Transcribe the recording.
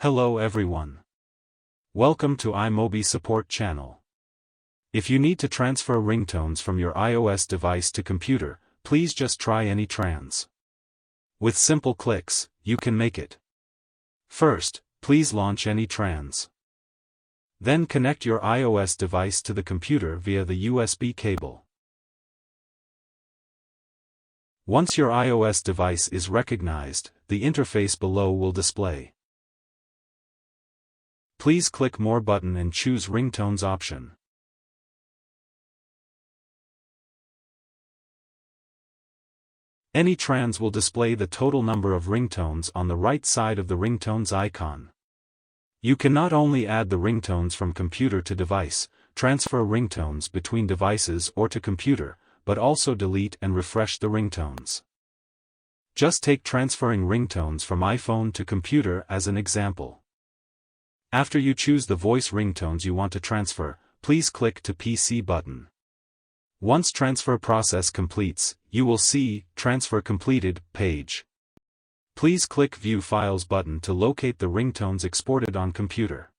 Hello everyone. Welcome to iMobi support channel. If you need to transfer ringtones from your iOS device to computer, please just try AnyTrans. With simple clicks, you can make it. First, please launch AnyTrans. Then connect your iOS device to the computer via the USB cable. Once your iOS device is recognized, the interface below will display. Please click More button and choose Ringtones option. AnyTrans will display the total number of ringtones on the right side of the ringtones icon. You can not only add the ringtones from computer to device, transfer ringtones between devices or to computer, but also delete and refresh the ringtones. Just take transferring ringtones from iPhone to computer as an example. After you choose the voice ringtones you want to transfer, please click to PC button. Once transfer process completes, you will see Transfer Completed page. Please click View Files button to locate the ringtones exported on computer.